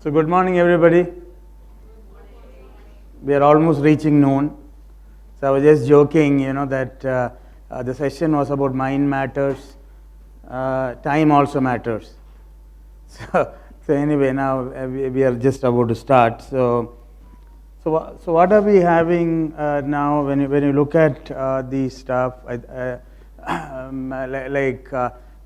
So good morning everybody. We are almost reaching noon. So I was just joking, that the session was about mind matters, time also matters. So anyway, now we are just about to start. So what are we having now when you look at the stuff like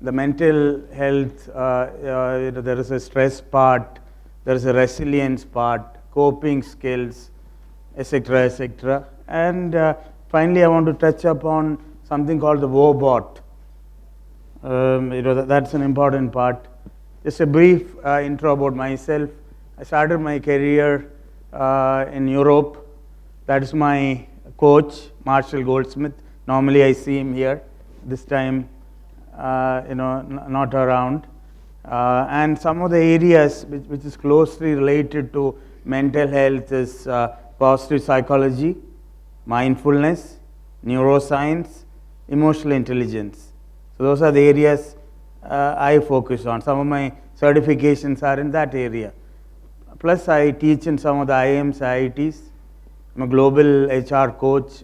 the mental health? There is a stress part, there is a resilience part, coping skills, etc., etc. And finally, I want to touch upon something called the WOBOT. That's an important part. Just a brief intro about myself. I started my career in Europe. That is my coach, Marshall Goldsmith. Normally I see him here. This time, not around. And some of the areas which is closely related to mental health is positive psychology, mindfulness, neuroscience, emotional intelligence. So those are the areas I focus on. Some of my certifications are in that area. Plus I teach in some of the IIMs, IITs. I'm a global HR coach,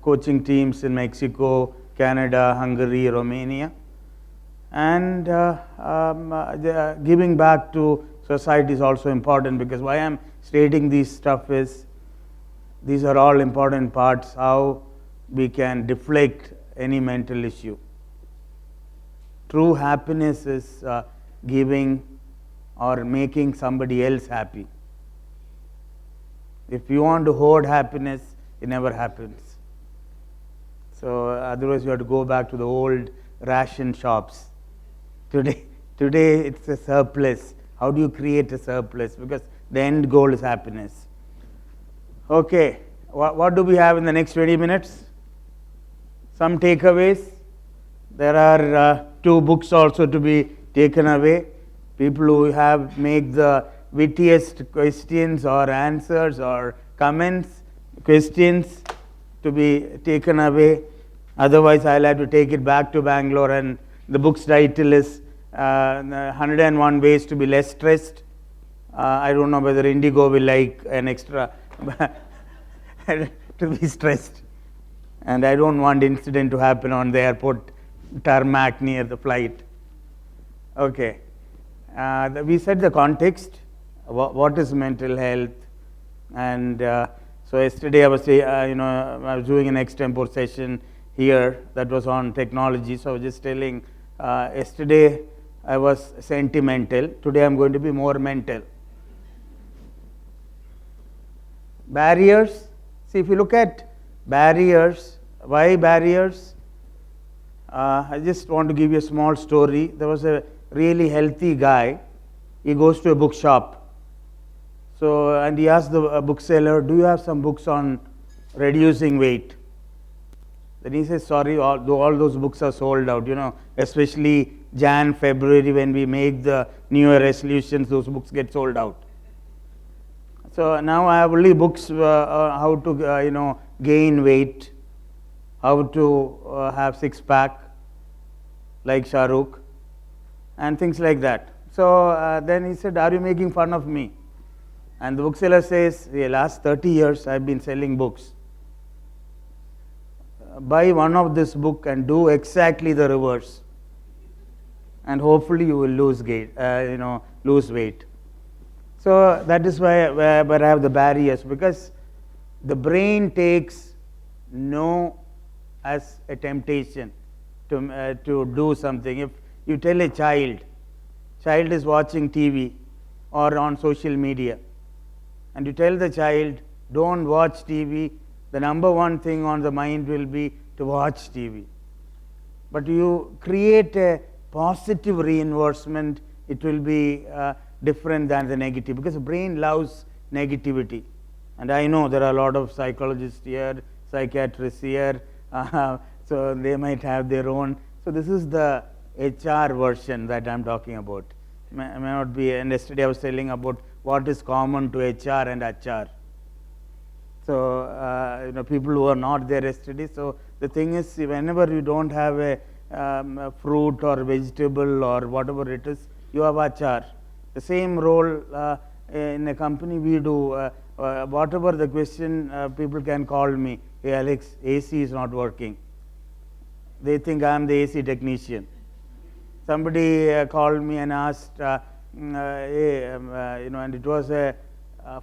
coaching teams in Mexico, Canada, Hungary, Romania. And giving back to society is also important, because why I'm stating this stuff is these are all important parts how we can deflect any mental issue. True happiness is giving or making somebody else happy. If you want to hoard happiness, it never happens. So otherwise you have to go back to the old ration shops. Today it's a surplus. How do you create a surplus? Because the end goal is happiness. Okay, what do we have in the next 20 minutes? Some takeaways. There are 2 books also to be taken away. People who have make the wittiest questions or answers or comments, questions to be taken away. Otherwise, I'll have to take it back to Bangalore, and the book's title is 101 Ways to be Less Stressed. I don't know whether Indigo will like an extra to be stressed. And I don't want incident to happen on the airport tarmac near the flight. Okay. We set the context. What is mental health? And so yesterday I was I was doing an extempore session here that was on technology. So I was just telling, yesterday I was sentimental. Today I'm going to be more mental. Barriers. See, if you look at barriers, why barriers? I just want to give you a small story. There was a really healthy guy. He goes to a bookshop. So, and he asked the bookseller, do you have some books on reducing weight? Then he says, sorry, all those books are sold out, especially Jan, February, when we make the New Year resolutions, those books get sold out. So now I have only books how to gain weight, how to have six-pack like Shah Rukh, and things like that. So then he said, are you making fun of me? And the bookseller says, the last 30 years I've been selling books. Buy one of this book and do exactly the reverse, and hopefully you will lose weight. So that is where I have the barriers, because the brain takes no as a temptation to do something. If you tell a child is watching TV or on social media, and you tell the child, don't watch TV, the number one thing on the mind will be to watch TV. But you create a positive reinforcement, it will be different than the negative, because the brain loves negativity. And I know there are a lot of psychologists here, psychiatrists here, so they might have their own. So this is the HR version that I'm talking about. May not be, and yesterday I was telling about what is common to HR and HR. So people who are not there yesterday. So the thing is, whenever you don't have a fruit or vegetable or whatever it is, you have achar. The same role in a company we do. Whatever the question, people can call me, hey Alex, AC is not working. They think I am the AC technician. Somebody called me and asked, hey, and it was a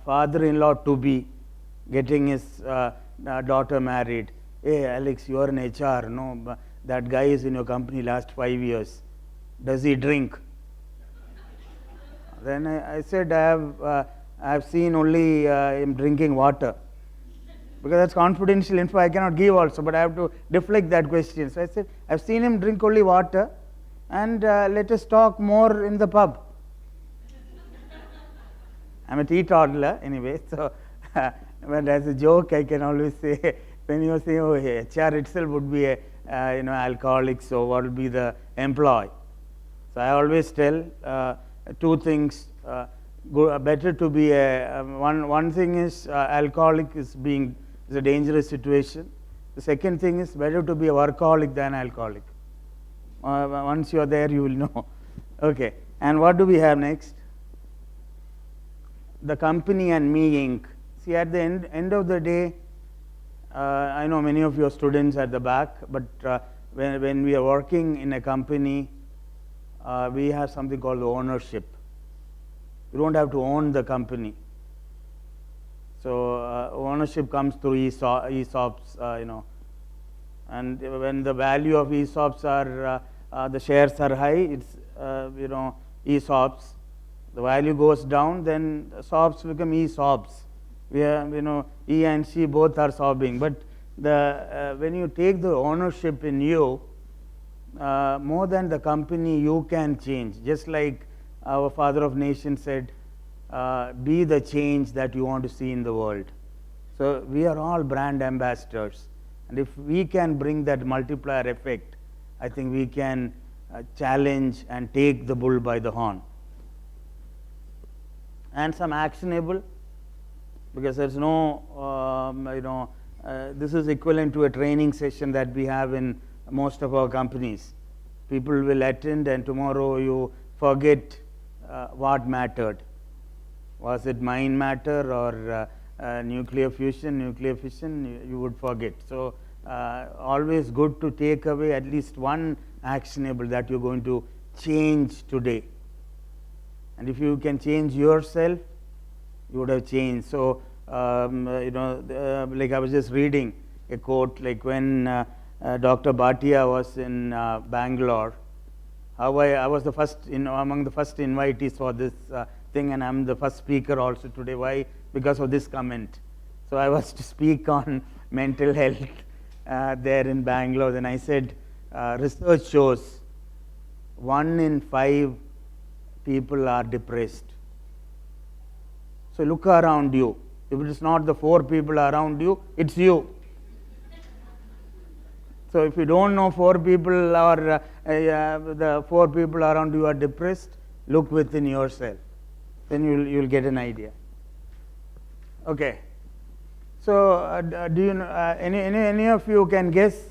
father-in-law to be getting his daughter married. Hey Alex, you are in HR, no? That guy is in your company last 5 years. Does he drink? Then I said, I have seen only him drinking water. Because that's confidential info I cannot give also, but I have to deflect that question. So I said, I've seen him drink only water, and let us talk more in the pub. I'm a teetotaler anyway, so but as a joke I can always say, when you say, oh, HR itself would be a alcoholic, so what will be the employee? So I always tell two things. Better to be one thing is alcoholic is a dangerous situation. The second thing is better to be a workaholic than alcoholic. Once you are there, you will know. Okay, and what do we have next? The Company and Me Inc. See, at the end of the day, I know many of your students at the back, but when we are working in a company, we have something called ownership. You don't have to own the company. So ownership comes through ESOPs, and when the value of ESOPs are the shares are high, it's ESOPs. The value goes down, then SOPs become ESOPs. We are, E and C both are sobbing. But when you take the ownership in you, more than the company, you can change. Just like our Father of Nations said, be the change that you want to see in the world. So we are all brand ambassadors, and if we can bring that multiplier effect, I think we can challenge and take the bull by the horn. And some actionable, because there's no, this is equivalent to a training session that we have in most of our companies. People will attend, and tomorrow you forget what mattered. Was it mind matter or nuclear fusion, you would forget. So always good to take away at least one actionable that you're going to change today. And if you can change yourself, you would have changed. So like I was just reading a quote, like when Dr. Bhatia was in Bangalore, how I was the first, among the first invitees for this thing, and I'm the first speaker also today. Why? Because of this comment. So I was to speak on mental health there in Bangalore. Then I said, research shows 1 in 5 people are depressed. So look around you. If it is not the 4 people around you, it's you. So if you don't know 4 people or the 4 people around you are depressed, look within yourself. Then you'll get an idea. Okay. So do you know, any of you can guess?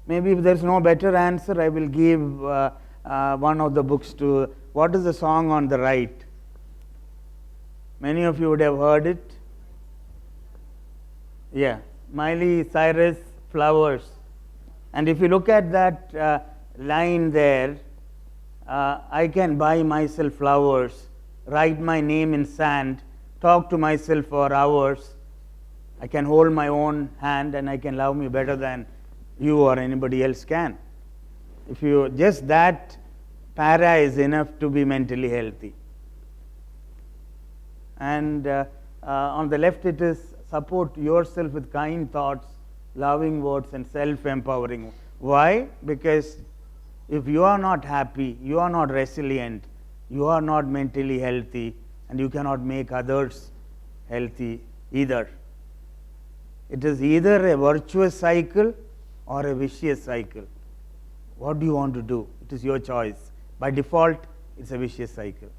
Maybe if there's no better answer, I will give one of the books to. What is the song on the right? Many of you would have heard it. Yeah, Miley Cyrus, Flowers. And if you look at that line there, I can buy myself flowers, write my name in sand, talk to myself for hours. I can hold my own hand, and I can love me better than you or anybody else can. If you just that para is enough to be mentally healthy. And on the left it is support yourself with kind thoughts, loving words, and self-empowering. Why? Because if you are not happy, you are not resilient, you are not mentally healthy, and you cannot make others healthy either. It is either a virtuous cycle or a vicious cycle. What do you want to do? It is your choice. By default, it's a vicious cycle.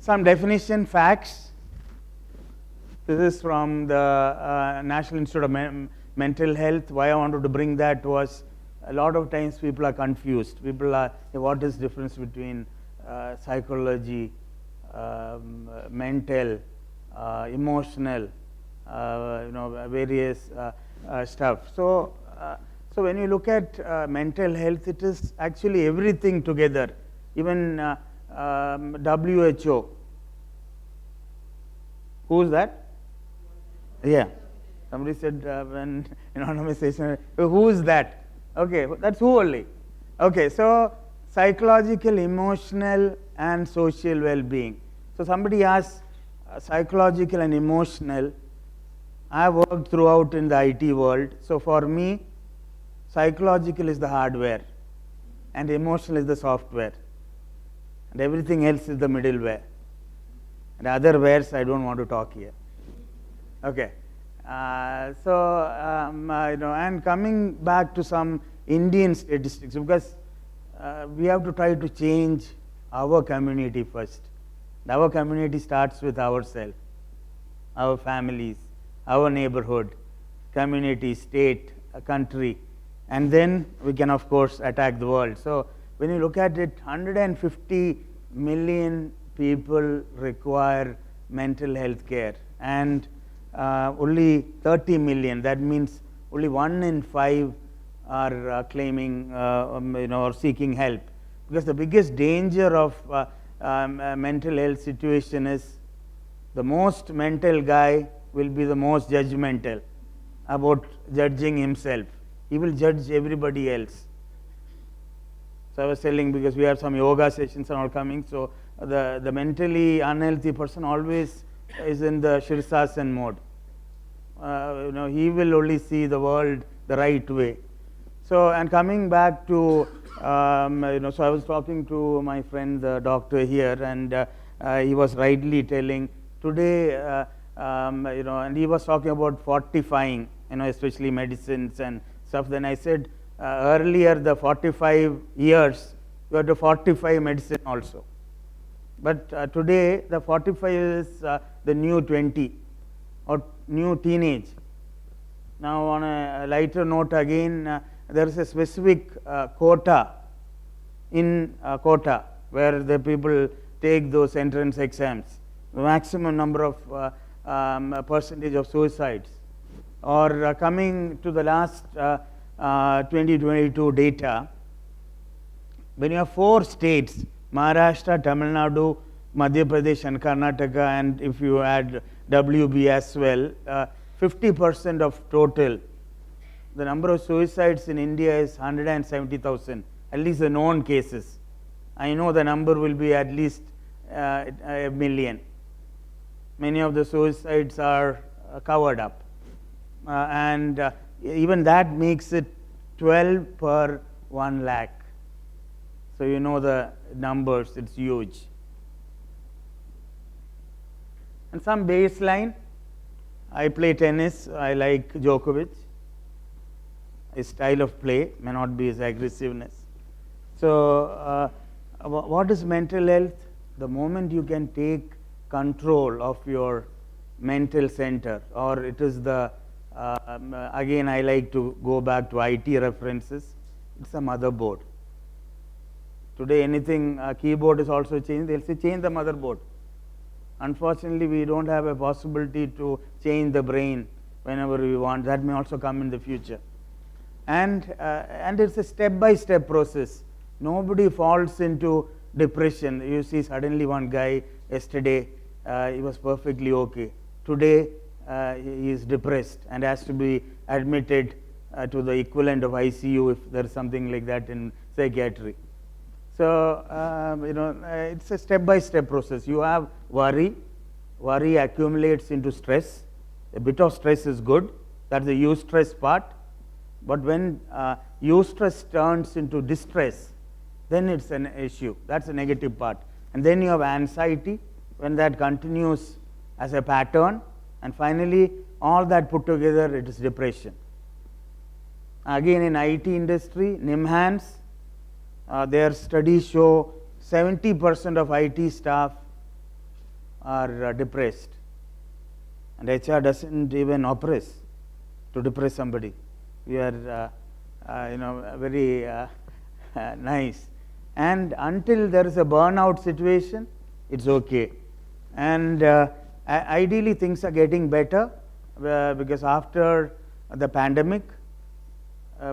Some definition facts. This is from the National Institute of Mental Health. Why I wanted to bring that was a lot of times people are confused. People are, what is the difference between psychology, mental, emotional, various stuff. So when you look at mental health, it is actually everything together. Even WHO. Who's that? Yeah. Somebody said when anonymization, who is that? Okay, that's who only. Okay, so psychological, emotional, and social well-being. So somebody asked psychological and emotional. I worked throughout in the IT world. So for me, psychological is the hardware, and emotional is the software, and everything else is the middleware. And other wares I don't want to talk here. Okay. And coming back to some Indian statistics, because we have to try to change our community first. Our community starts with ourselves, our families, our neighborhood, community, state, country, and then we can of course attack the world. So when you look at it, 150 million people require mental health care, and only 30 million, that means only 1 in 5 are claiming or seeking help. Because the biggest danger of mental health situation is the most mental guy will be the most judgmental about judging himself. He will judge everybody else. So I was telling, because we have some yoga sessions and all coming, so the mentally unhealthy person always is in the Shirsasan mode. He will only see the world the right way. So, and coming back to, so I was talking to my friend, the doctor here, and he was rightly telling today, and he was talking about fortifying, especially medicines and stuff. Then I said, earlier the 45 years, you have to fortify medicine also. But today the 45 is the new 20 or new teenage. Now on a lighter note again, there is a specific quota in Kota where the people take those entrance exams. The maximum number of percentage of suicides. Or coming to the last 2022 data, when you have 4 states, Maharashtra, Tamil Nadu, Madhya Pradesh and Karnataka, and if you add WB as well, 50% of total, the number of suicides in India is 170,000, at least the known cases. I know the number will be at least a million. Many of the suicides are covered up. And even that makes it 12 per 1 lakh. So you know the numbers, it's huge. And some baseline, I play tennis, I like Djokovic. His style of play may not be his aggressiveness. So what is mental health? The moment you can take control of your mental center, or it is the, again I like to go back to IT references, it's a motherboard. Today anything, keyboard is also changed, they'll say change the motherboard. Unfortunately, we don't have a possibility to change the brain whenever we want. That may also come in the future. And it's a step-by-step process. Nobody falls into depression. You see suddenly one guy yesterday, he was perfectly okay. Today, he is depressed and has to be admitted to the equivalent of ICU if there is something like that in psychiatry. So, it's a step-by-step process. You have worry. Worry accumulates into stress. A bit of stress is good. That's the eustress part. But when eustress turns into distress, then it's an issue. That's the negative part. And then you have anxiety when that continues as a pattern. And finally, all that put together, it is depression. Again, in IT industry, NIMHANS, their studies show 70% of IT staff are depressed, and HR doesn't even oppress to depress somebody. We are, very nice. and until there is a burnout situation, it's okay. And ideally things are getting better because after the pandemic,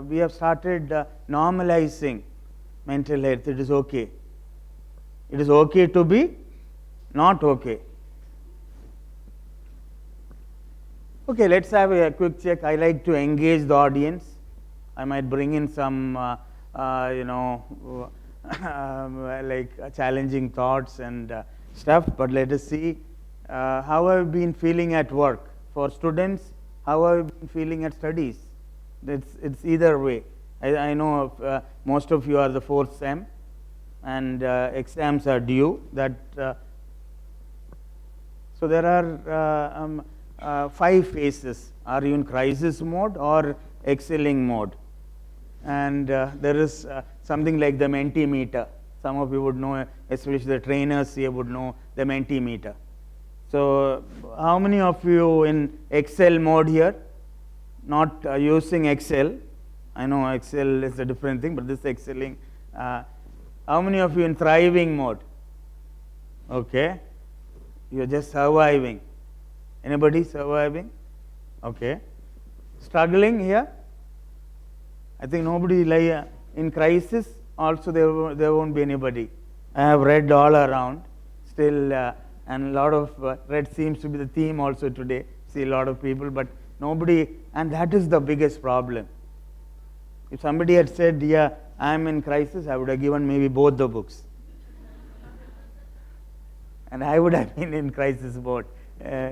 we have started normalizing mental health. It is okay. It is okay to be not okay. Okay, let's have a quick check. I like to engage the audience. I might bring in some, like challenging thoughts and stuff, but let us see how I've been feeling at work. For students, how I've been feeling at studies. It's either way. I know most of you are the fourth sem, and exams are due. So there are 5 phases. Are you in crisis mode or excelling mode? And there is something like the Mentimeter. Some of you would know, especially the trainers here would know the Mentimeter. So how many of you in Excel mode here? Not using Excel. I know Excel is a different thing, but this excelling. How many of you in thriving mode? Okay. You're just surviving. Anybody surviving? Okay. Struggling here? I think nobody like in crisis. Also, there won't be anybody. I have read all around. Still, and a lot of red seems to be the theme also today. See a lot of people, but nobody. And that is the biggest problem. If somebody had said, "Yeah, I'm in crisis," I would have given maybe both the books, and I would have been in crisis mode.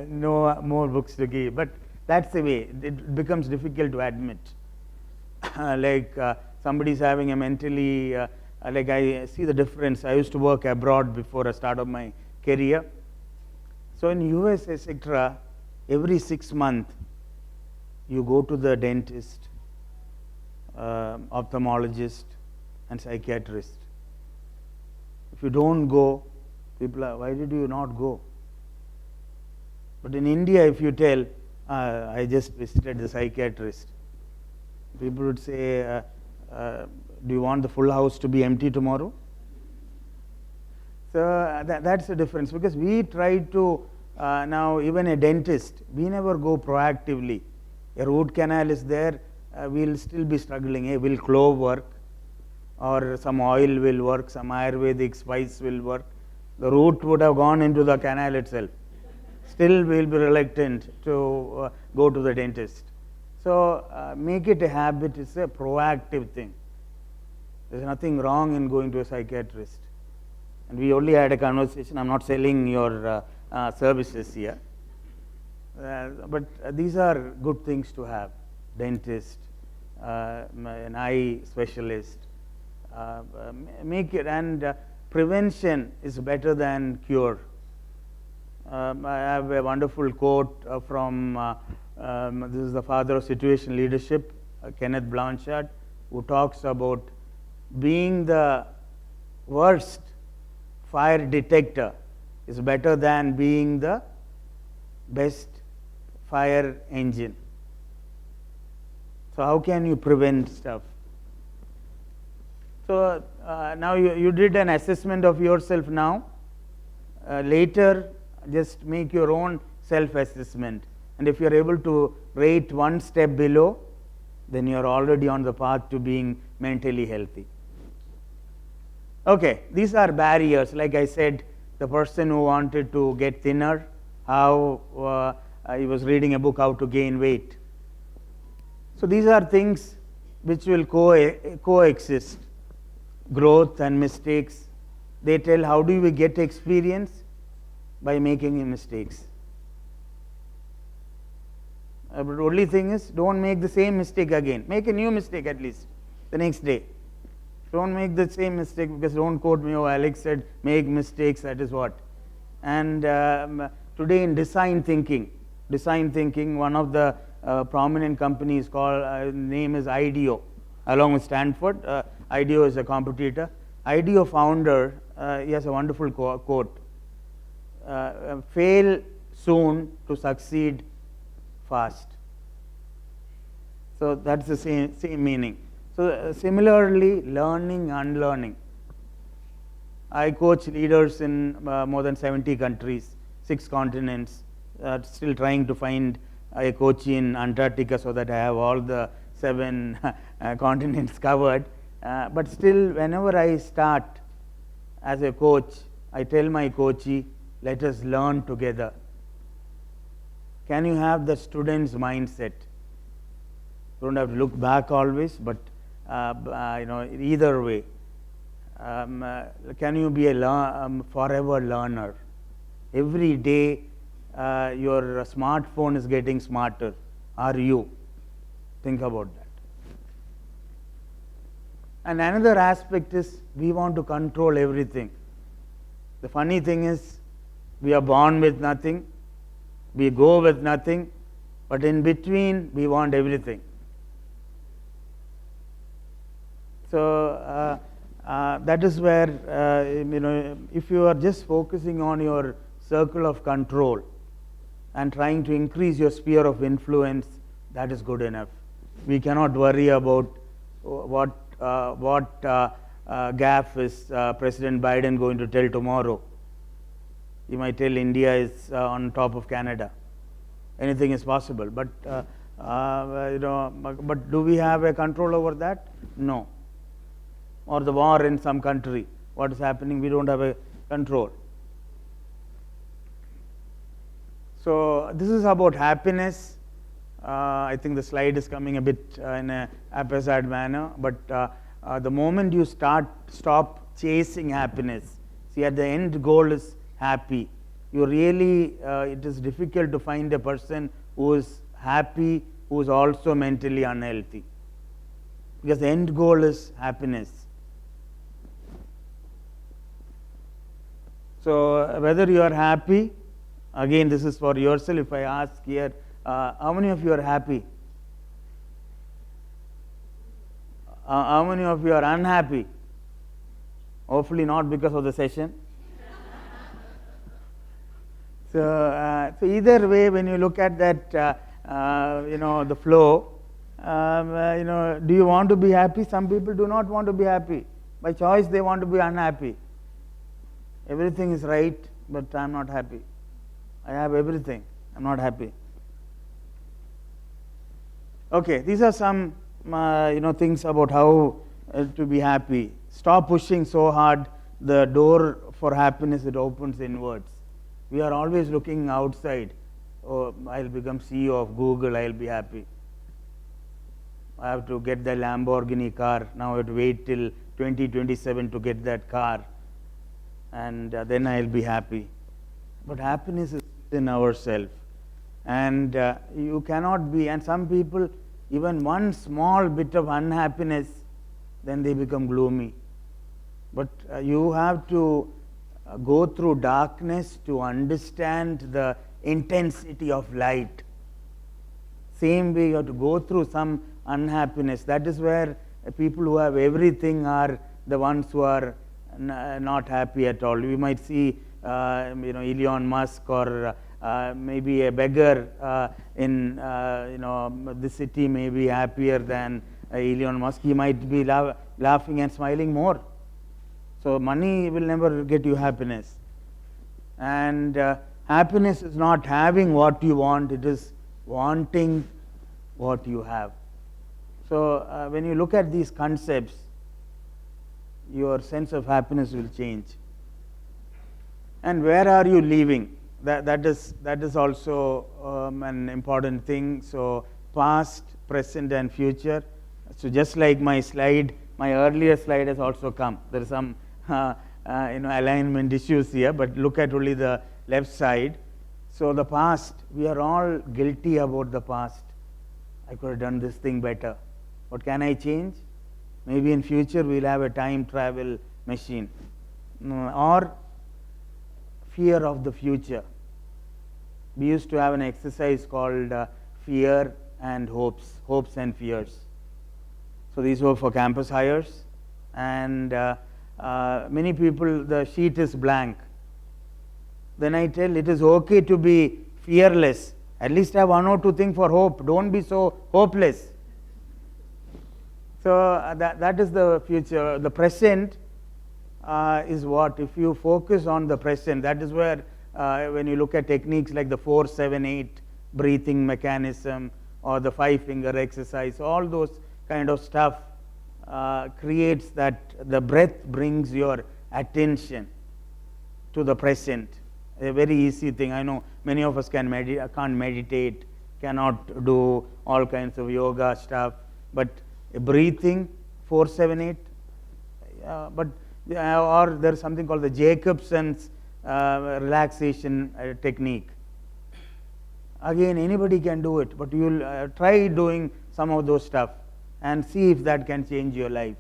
No more books to give. But that's the way. It becomes difficult to admit. Like somebody's having a mentally, like I see the difference. I used to work abroad before I started my career. So in US, etc., every 6 months, you go to the dentist, ophthalmologist, and psychiatrist. If you don't go, people are, why did you not go? But in India, if you tell, I just visited the psychiatrist, people would say, do you want the full house to be empty tomorrow? So that's the difference, because we try to, now even a dentist, we never go proactively. A root canal is there, we'll still be struggling. Will clove work? Or some oil will work, some Ayurvedic spice will work. The root would have gone into the canal itself. Still we will be reluctant to go to the dentist. So make it a habit. It's a proactive thing. There's nothing wrong in going to a psychiatrist. And we only had a conversation. I'm not selling your services here. But these are good things to have. Dentist, an eye specialist. Make it, and prevention is better than cure. I have a wonderful quote from this is the father of situation leadership, Kenneth Blanchard, who talks about being the worst fire detector is better than being the best fire engine. So how can you prevent stuff? So now you did an assessment of yourself now. Later, just make your own self-assessment. And if you are able to rate one step below, then you are already on the path to being mentally healthy. Okay, these are barriers. Like I said, the person who wanted to get thinner, how he was reading a book, How to Gain Weight. So these are things which will coexist. Growth and mistakes. They tell how do we get experience? By making mistakes. But the only thing is, don't make the same mistake again. Make a new mistake at least the next day. Don't make the same mistake, because don't quote me, oh, Alex said make mistakes, that is what. And today in design thinking, one of the prominent companies called, name is IDEO, along with Stanford. IDEO is a competitor. IDEO founder, he has a wonderful quote, fail soon to succeed fast. So that's the same meaning. So similarly, learning, unlearning. I coach leaders in more than 70 countries, 6 continents, still trying to find a coach in Antarctica so that I have all the 7 continents covered. But still, whenever I start as a coach, I tell my coachee, let us learn together. Can you have the student's mindset? Don't have to look back always, but either way. Can you be a forever learner? Every day your smartphone is getting smarter. Are you? Think about that. And another aspect is we want to control everything. The funny thing is we are born with nothing, we go with nothing, but in between we want everything. So that is where if you are just focusing on your circle of control and trying to increase your sphere of influence, that is good enough. We cannot worry about what gaffe is President Biden going to tell tomorrow. He might tell India is on top of Canada. Anything is possible, but but do we have a control over that? No. Or the war in some country, what is happening, we don't have a control. So this is about happiness. I think the slide is coming a bit in a haphazard manner, but the moment you stop chasing happiness, see, at the end goal is happy. You really, it is difficult to find a person who is happy, who is also mentally unhealthy, because the end goal is happiness. So whether you are happy, again this is for yourself. If I ask here, how many of you are happy? How many of you are unhappy? Hopefully not because of the session. So either way, when you look at that, the flow, do you want to be happy? Some people do not want to be happy. By choice, they want to be unhappy. Everything is right, but I am not happy. I have everything, I am not happy. Okay, these are some things about how to be happy. Stop pushing so hard. The door for happiness, it opens inwards. We are always looking outside. Oh, I'll become CEO of Google, I'll be happy. I have to get the Lamborghini car. Now I have to wait till 2027 to get that car, and then I'll be happy. But happiness is in ourselves, and you cannot be. And some people, even one small bit of unhappiness, then they become gloomy. But you have to go through darkness to understand the intensity of light. Same way, you have to go through some unhappiness. That is where people who have everything are the ones who are not happy at all. We might see Elon Musk, or maybe a beggar in the city may be happier than Elon Musk. He might be laughing and smiling more. So money will never get you happiness. And happiness is not having what you want, it is wanting what you have. So when you look at these concepts, your sense of happiness will change. And where are you living? That is also an important thing. So past, present and future. So just like my slide, my earlier slide has also come. There is some alignment issues here, but look at only the left side. So the past, we are all guilty about the past. I could have done this thing better. What can I change? Maybe in future we'll have a time travel machine. Or fear of the future. We used to have an exercise called fear and hopes and fears. So these were for campus hires, and many people, the sheet is blank. Then I tell, it is okay to be fearless. At least have one or two things for hope. Don't be so hopeless. So that is the future. The present, is what? If you focus on the present, that is where when you look at techniques like the 4-7-8 breathing mechanism or the 5-finger exercise, all those kind of stuff creates that the breath brings your attention to the present. A very easy thing. I know many of us can't meditate, cannot do all kinds of yoga stuff, but breathing 4-7-8, but or there's something called the Jacobson's relaxation technique. Again, anybody can do it, but you'll try doing some of those stuff and see if that can change your life.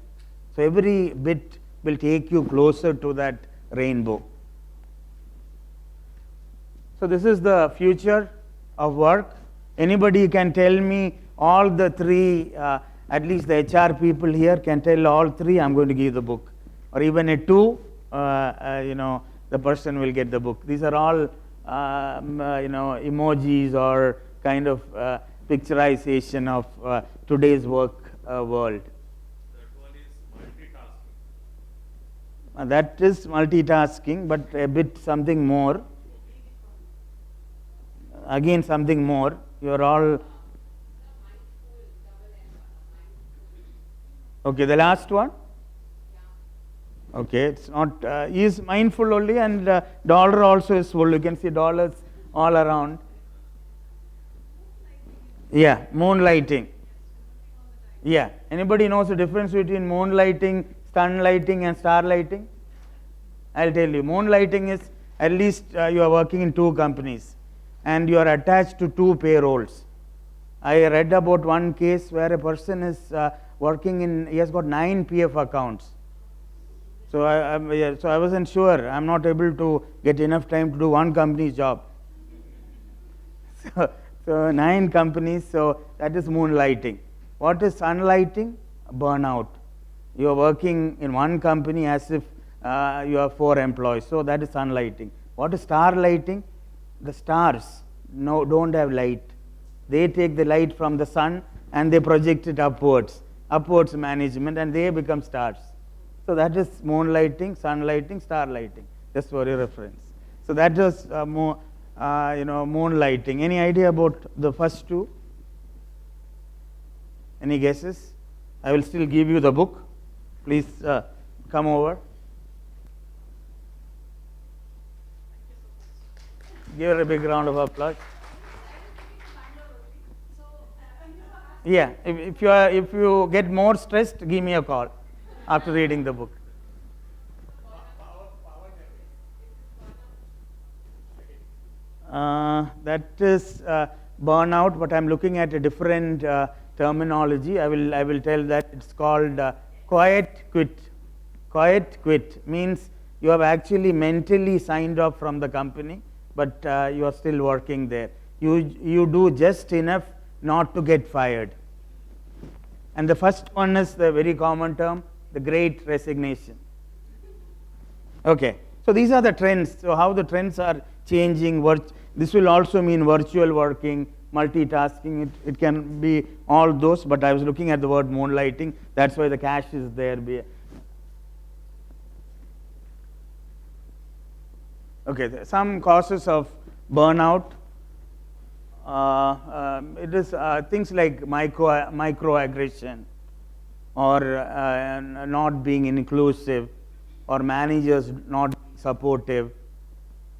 So every bit will take you closer to that rainbow. So this is the future of work. Anybody can tell me all the three, at least the HR people here can tell all three, I'm going to give the book. Or even a 2, the person will get the book. These are all, emojis or kind of picturization of today's work world. That one is multitasking. That is multitasking, but a bit something more. Again, something more. You are all. Okay, the last one. Okay, it's not. He is mindful only, and dollar also is full. You can see dollars all around. Yeah, moonlighting. Yeah, anybody knows the difference between moonlighting, sunlighting, and starlighting? I'll tell you. Moonlighting is at least you are working in 2 companies, and you are attached to 2 payrolls. I read about one case where a person is working in. He has got 9 PF accounts. So I wasn't sure. I'm not able to get enough time to do one company's job. So 9 companies. So that is moonlighting. What is sunlighting? Burnout. You are working in one company as if you have 4 employees. So that is sunlighting. What is starlighting? The stars don't have light. They take the light from the sun and they project it upwards management, and they become stars. So that is moonlighting, sunlighting, starlighting. Just for your reference. So that was moonlighting. Any idea about the first 2? Any guesses? I will still give you the book. Please come over. Give her a big round of applause. Yeah, if you get more stressed, give me a call after reading the book. That is burnout, but I'm looking at a different terminology. I will tell that it's called quiet quit. Quiet quit means you have actually mentally signed off from the company, but you are still working there. You do just enough not to get fired. And the first one is the very common term, the great resignation. Okay, so these are the trends. So how the trends are changing. This will also mean virtual working, multitasking. It can be all those, but I was looking at the word moonlighting. That's why the cash is there. Okay, some causes of burnout. It is things like microaggression, or not being inclusive, or managers not being supportive,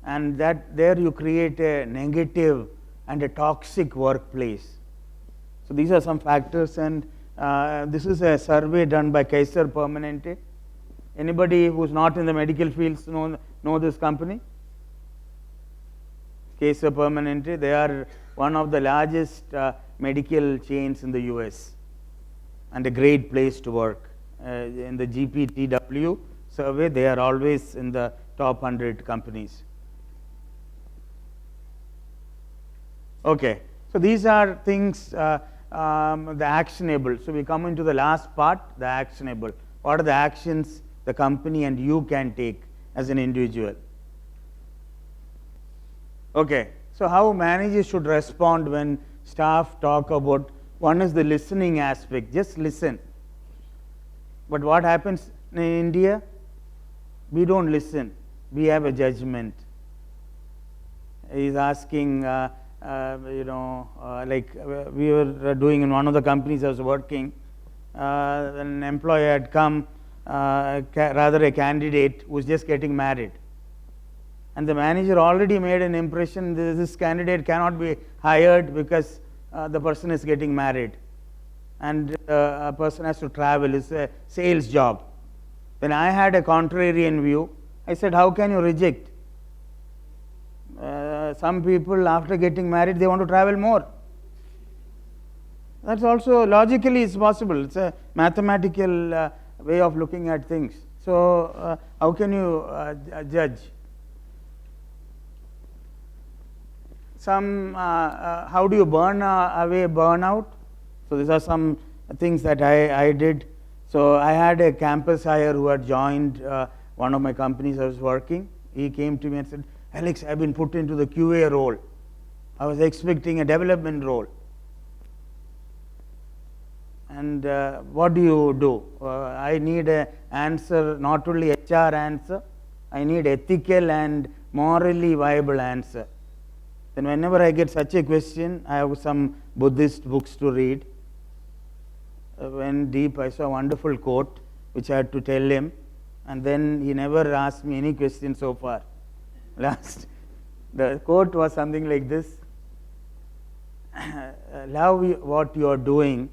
and that there you create a negative and a toxic workplace. So these are some factors, and this is a survey done by Kaiser Permanente. Anybody who's not in the medical fields know this company? Kaiser Permanente. They are one of the largest medical chains in the US, and a great place to work. In the GPTW survey, they are always in the top 100 companies. Okay, so these are things, the actionable. So we come into the last part, the actionable. What are the actions the company and you can take as an individual? Okay, so how managers should respond when staff talk about, one is the listening aspect, just listen. But what happens in India? we don't listen. We have a judgment. He's asking, we were doing in one of the companies I was working, an employee had come, rather a candidate who was just getting married. And the manager already made an impression this candidate cannot be hired because the person is getting married. And a person has to travel, it's a sales job. Then I had a contrarian view. I said, how can you reject? Some people after getting married, they want to travel more. That's also logically it's possible. It's a mathematical way of looking at things. So how can you judge? How do you burn away burnout? So these are some things that I did. So I had a campus hire who had joined one of my companies I was working. He came to me and said, Alex, I've been put into the QA role. I was expecting a development role. And what do you do? I need an answer, not only HR answer, I need ethical and morally viable answer. Then whenever I get such a question, I have some Buddhist books to read. Went deep, I saw a wonderful quote which I had to tell him, and then he never asked me any question so far. The quote was something like this: love what you are doing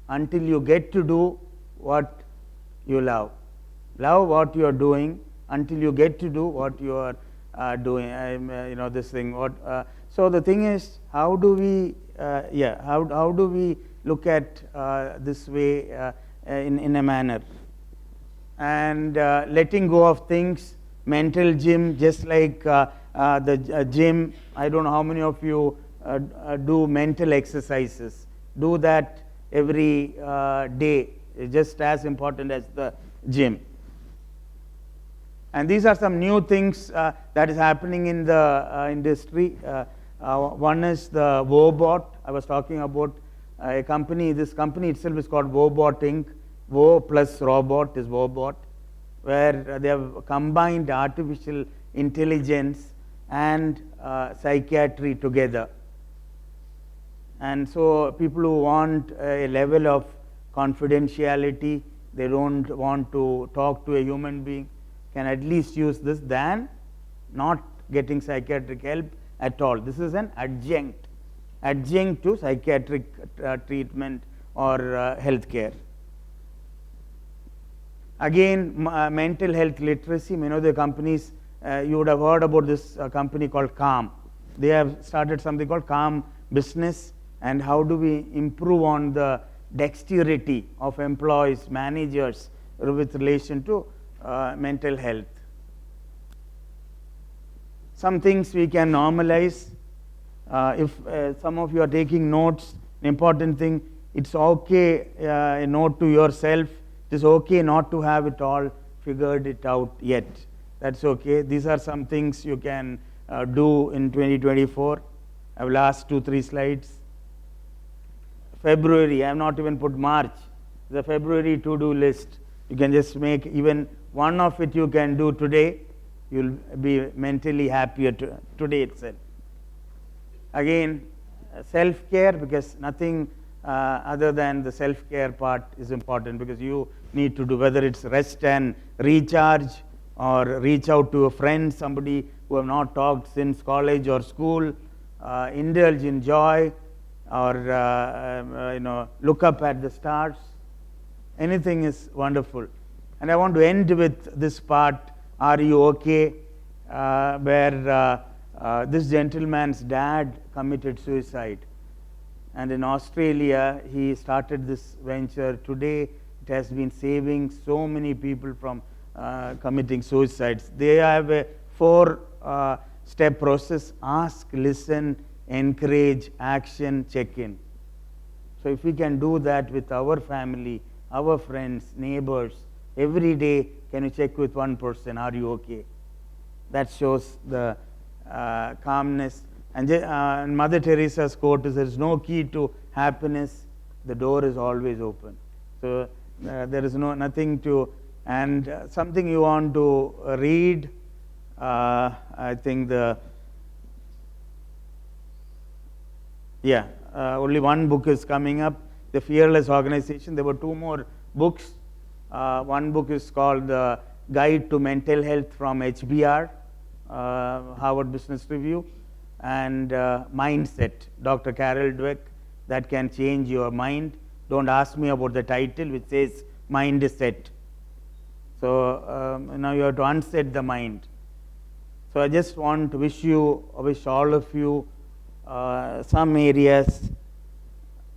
until you get to do what you love. Love what you are doing until you get to do what you are doing. This thing. So the thing is, how do we how do we look at this way in a manner? And letting go of things, mental gym, just like the gym. I don't know how many of you do mental exercises. Do that every day, just as important as the gym. And these are some new things that is happening in the industry. One is the Wobot. I was talking about a company. This company itself is called Wobot Inc. Wo plus robot is Wobot, where they have combined artificial intelligence and psychiatry together. And so people who want a level of confidentiality, they don't want to talk to a human being, can at least use this than not getting psychiatric help at all. This is an adjunct to psychiatric treatment or health care. Again, mental health literacy. Many of the companies, you would have heard about this company called Calm. They have started something called Calm Business, and how do we improve on the dexterity of employees, managers with relation to mental health. Some things we can normalize. If some of you are taking notes, an important thing, it's okay, a note to yourself, it is okay not to have it all figured it out yet. That's okay. These are some things you can do in 2024. I have last 2-3 slides. February, I have not even put March. The February to-do list. You can just make even one of it you can do today. You'll be mentally happier today itself. Again, self-care, because nothing other than the self-care part is important, because you need to do, whether it's rest and recharge, or reach out to a friend, somebody who have not talked since college or school, indulge in joy, or look up at the stars. Anything is wonderful. And I want to end with this part, are you okay, where this gentleman's dad committed suicide. And in Australia, he started this venture. Today, it has been saving so many people from committing suicides. They have a 4-step process: ask, listen, encourage, action, check-in. So if we can do that with our family, our friends, neighbors, every day, can you check with one person, are you okay? That shows the calmness. And Mother Teresa's quote is, there is no key to happiness, the door is always open. So there is nothing to And something you want to read, I think only one book is coming up, The Fearless Organization. There were two more books. One book is called The Guide to Mental Health from HBR, Harvard Business Review, and Mindset, Dr. Carol Dweck, That Can Change Your Mind. Don't ask me about the title, which says Mind is Set. So now you have to unset the mind. So I just want to wish all of you some areas.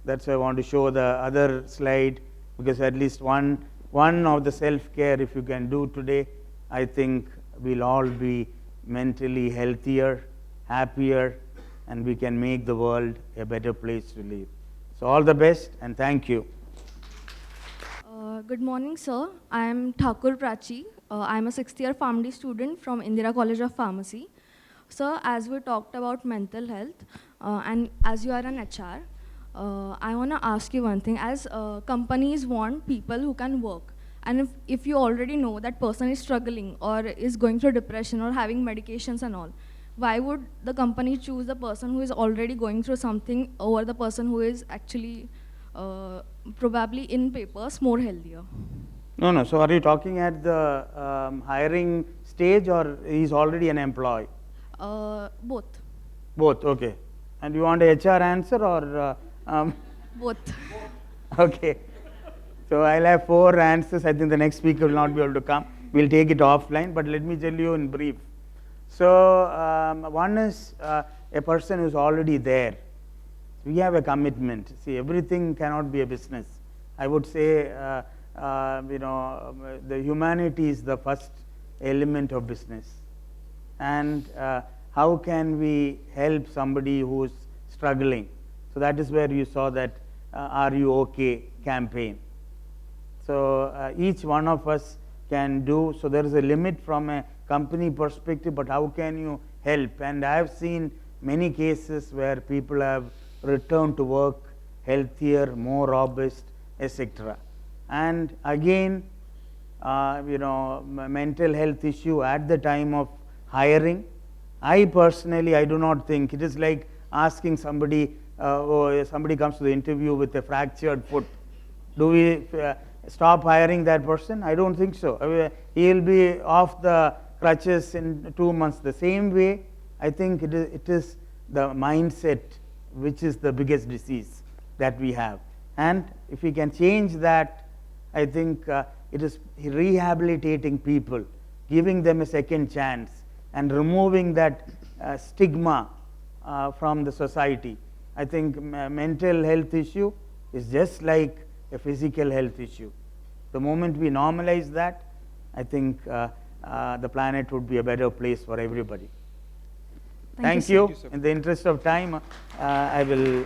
That's why I want to show the other slide, because at least one of the self-care, if you can do today, I think we'll all be mentally healthier, happier, and we can make the world a better place to live. So all the best, and thank you. Good morning, sir. I am Thakur Prachi. I am a 6th-year PharmD student from Indira College of Pharmacy. Sir, as we talked about mental health, and as you are an HR, I want to ask you one thing. As companies want people who can work, and if you already know that person is struggling or is going through depression or having medications and all, why would the company choose the person who is already going through something over the person who is actually probably in papers more healthier? No. So are you talking at the hiring stage, or he's already an employee? Both. Both, okay. And you want a HR answer, or? Both. Okay. So I'll have 4 answers. I think the next speaker will not be able to come. We'll take it offline, but let me tell you in brief. So one is a person who's already there. We have a commitment. See, everything cannot be a business. I would say, the humanity is the first element of business. And how can we help somebody who's struggling? So that is where you saw that Are You OK campaign. So each one of us can do, so there is a limit from a company perspective, but how can you help? And I have seen many cases where people have returned to work healthier, more robust, etc. And again, mental health issue at the time of hiring, I personally, I do not think, it is like asking somebody, somebody comes to the interview with a fractured foot. Do we stop hiring that person? I don't think so. He will be off the crutches in 2 months. The same way, I think it is the mindset which is the biggest disease that we have. And if we can change that, I think it is rehabilitating people, giving them a second chance, and removing that stigma from the society. I think mental health issue is just like a physical health issue. The moment we normalize that, I think the planet would be a better place for everybody. Thank you. In the interest of time, I will.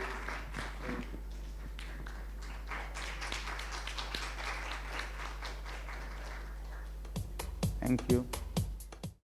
Thank you.